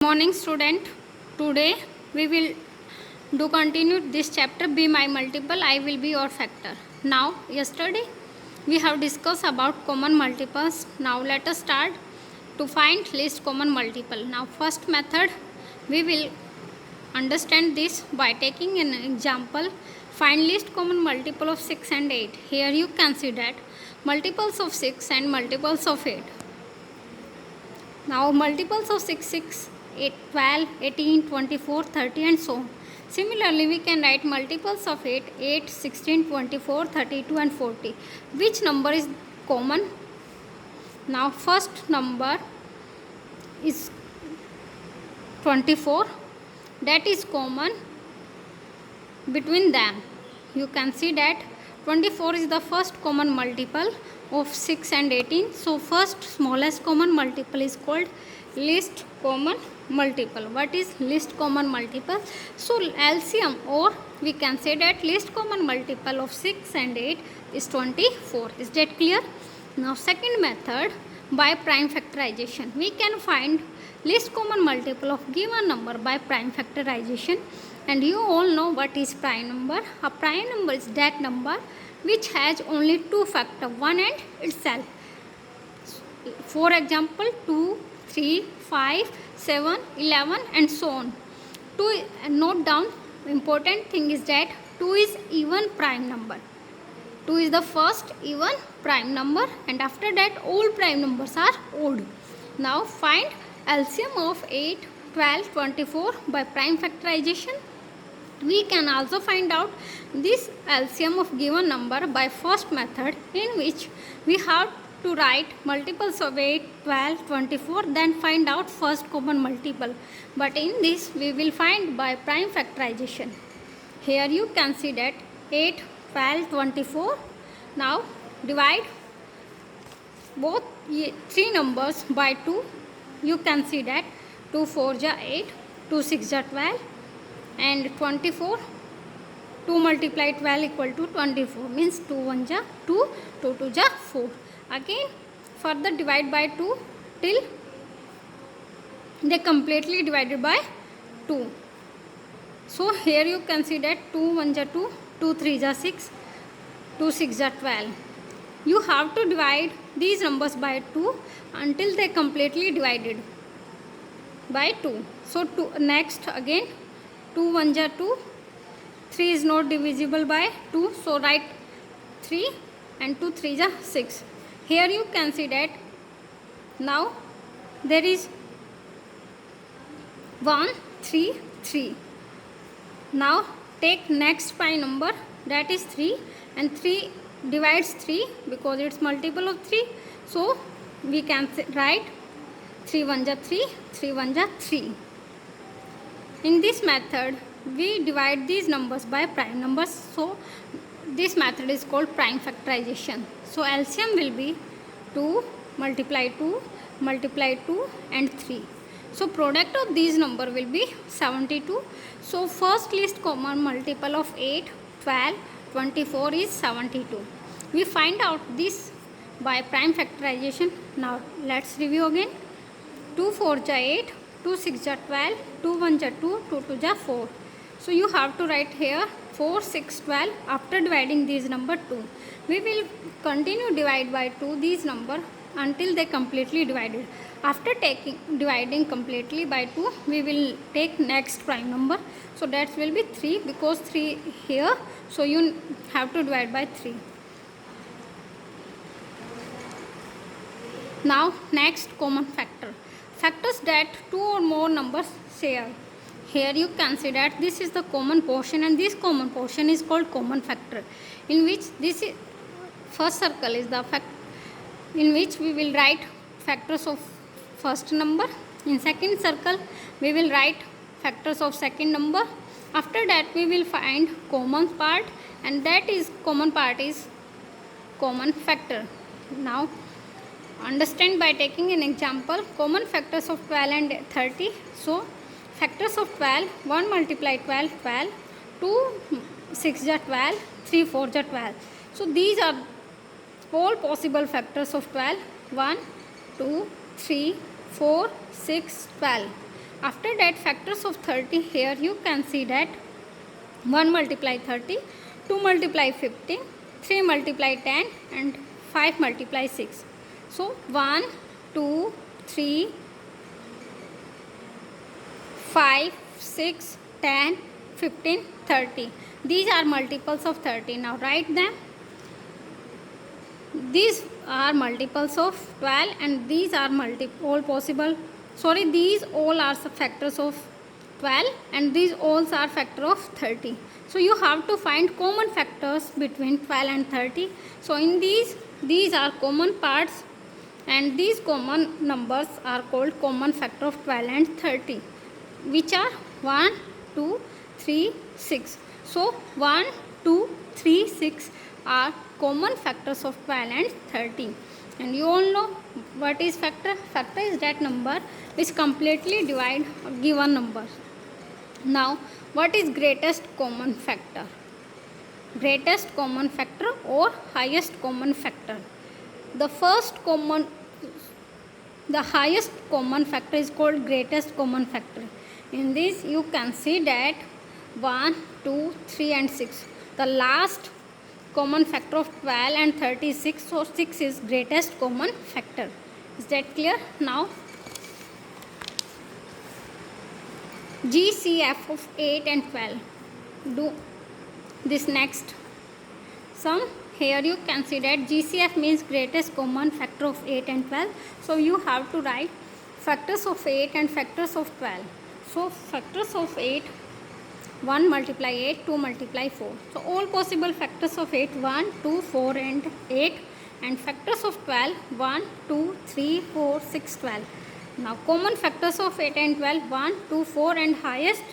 Morning student, today we will do continue this chapter be my multiple, I will be your factor. Now yesterday we have discussed about common multiples. Now let us start to find least common multiple. Now first method we will understand this by taking an example. Find least common multiple of 6 and 8. Here you can see that multiples of 6 and multiples of 8. Now multiples of 6, 8, 12, 18, 24, 30 and so on. Similarly, we can write multiples of 8, 16, 24, 32 and 40. Which number is common? Now first number is 24, that is common between them. You can see that 24 is the first common multiple of 6 and 18. So first smallest common multiple is called least common multiple. What is least common multiple? So LCM, or we can say that least common multiple of 6 and 8 is 24. Is that clear? Now second method, by prime factorization. We can find least common multiple of given number by prime factorization. And you all know what is prime number. A prime number is that number which has only two factors, 1 and itself. For example, 2, 3, 5, 7, 11 and so on. 2, note down, important thing is that 2 is even prime number. 2 is the first even prime number, and after that all prime numbers are odd. Now find LCM of 8, 12, 24 by prime factorization. We can also find out this LCM of given number by first method, in which we have to write multiples of 8, 12, 24, then find out first common multiple. But in this we will find by prime factorization. Here you can see that 8, 12, 24. Now divide both three numbers by 2. You can see that 2 4 ja 8, 2 6 ja 12 and 24. 2 multiply 12 equal to 24, means 2 1 ja 2, 2 2 ja 4. Again further divide by 2 till they completely divided by 2. So here you can see that 2 1 ja 2, 2 3 ja 6, 2 6 ja 12. You have to divide these numbers by 2 until they completely divided by 2. So next again 2 1 ja 2, 3 is not divisible by 2, so write 3 and 2 3 ja 6. Here you can see that now there is 1 3 3. Now take next prime number, that is 3, and 3 divides 3 because it's multiple of 3. So we can write 3 1 ja 3, 3 1 ja 3. In this method we divide these numbers by prime numbers. So this method is called prime factorization. So LCM will be 2 multiply 2 multiply 2 and 3. So product of these number will be 72. So first least common multiple of 8, 12, 24 is 72. We find out this by prime factorization. Now let's review again. 2 4 ja 8, 2 6 ja 12, 2 1 ja 2, 2 2 ja 4. So you have to write here 4 6 12 after dividing these number 2. We will continue divide by 2 these number until they completely divided. After dividing completely by 2, we will take next prime number. So that will be 3 because 3 here. So you have to divide by 3. Now next common factor. Factors that 2 or more numbers share. Here you can see that this is the common portion, and this common portion is called common factor, in which this is first circle is the fact in which we will write factors of first number. In second circle we will write factors of second number. After that we will find common part, and that is common part is common factor. Now understand by taking an example, common factors of 12 and 30. So factors of 12, 1 multiply 12 12, 2 6 ja 12, 3 4 ja 12. So these are all possible factors of 12, 1 2 3 4 6 12. After that, factors of 30, here you can see that 1 multiply 30, 2 multiply 15, 3 multiply 10 and 5 multiply 6. So 1, 2, 3, 5, 6, 10, 15, 30. These are multiples of 30. Now write them. These are multiples of 12 and these are all possible. These all are factors of 12 and these all are factor of 30. So you have to find common factors between 12 and 30. So in these are common parts and these common numbers are called common factor of 12 and 30, which are 1, 2, 3, 6. So 1, 2, 3, 6 are common factors of 12 and 30. And you all know what is factor? Factor is that number which completely divide a given number. Now, what is greatest common factor? Greatest common factor or highest common factor? The highest common factor is called greatest common factor. In this, you can see that 1, 2, 3 and 6. The last common factor of 12 and 36, so 6 is greatest common factor. Is that clear? Now, GCF of 8 and 12. Do this next sum. Here you can see that GCF means greatest common factor of 8 and 12. So you have to write factors of 8 and factors of 12. So factors of 8, 1 multiply 8, 2 multiply 4. So all possible factors of 8, 1, 2, 4 and 8, and factors of 12, 1, 2, 3, 4, 6, 12. Now common factors of 8 and 12, 1, 2, 4 and highest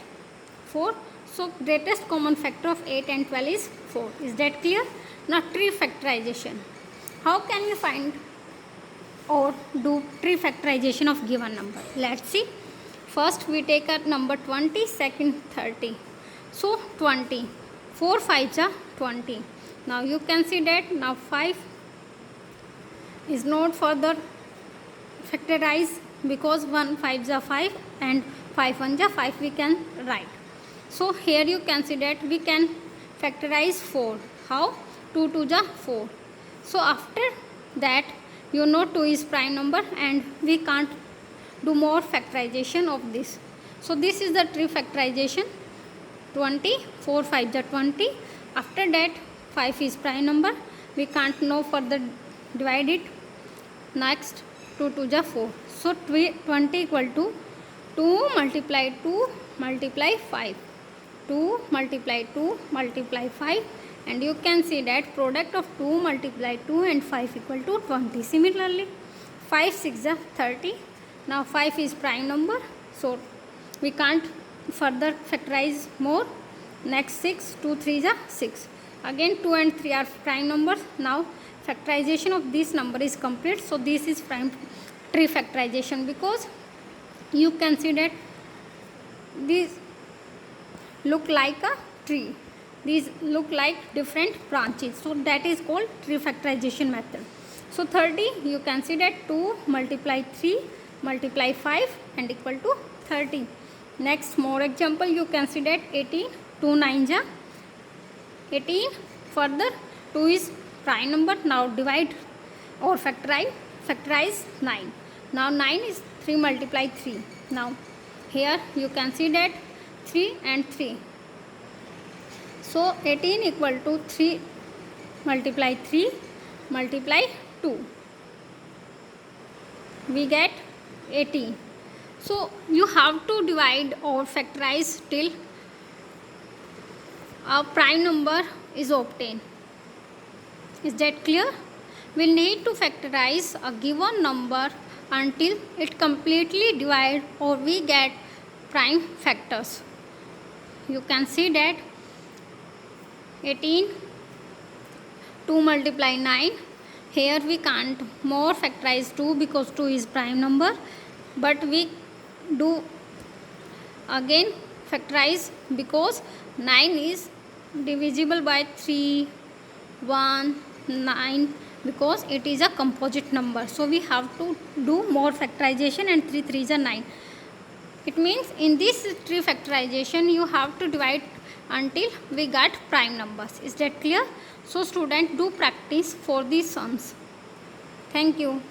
4. So greatest common factor of 8 and 12 is 4. Is that clear? Now tree factorization. How can you find or do tree factorization of given number? Let's see. First we take a number 20, second 30. So 20. 4 5s are 20. Now you can see that now 5 is not further factorized because 1 5s are 5 and 5 1s are 5 we can write. So here you can see that we can factorize 4. How? 2 2s are 4. So after that, you know 2 is prime number and we can't do more factorization of this. So this is the tree factorization. 20, 4 5s are 20. After that, 5 is prime number. We can't know further divide it. Next, 2 2s are 4. So 20 equal to 2 multiply 2 multiply 5. 2 multiply 2 multiply 5. And you can see that product of 2 multiply 2 and 5 equal to 20. Similarly, 5 6 are 30. Now 5 is prime number. So we can't further factorize more. Next 6, 2 3s are 6. Again 2 and 3 are prime numbers. Now factorization of this number is complete. So this is prime tree factorization because you can see that these look like a tree. These look like different branches. So that is called tree factorization method. So 30, you can see that 2 multiply 3 multiply 5 and equal to 30. Next more example, you can see that 18, 2 9s are 18. Further 2 is prime number. Now divide or factorize 9. Now 9 is 3 multiply 3. Now here you can see that 3 and 3. So 18 equal to 3 multiply 3 multiply 2. We get 18. So you have to divide or factorize till a prime number is obtained. Is that clear? We need to factorize a given number until it completely divides or we get prime factors. You can see that 18, 2 multiply 9. Here we can't more factorize 2 because 2 is prime number. But we do again factorize because 9 is divisible by 3, 1, 9 because it is a composite number. So we have to do more factorization and 3 3s are 9. It means in this tree factorization you have to divide until we get prime numbers. Is that clear? So student, do practice for these sums. Thank you.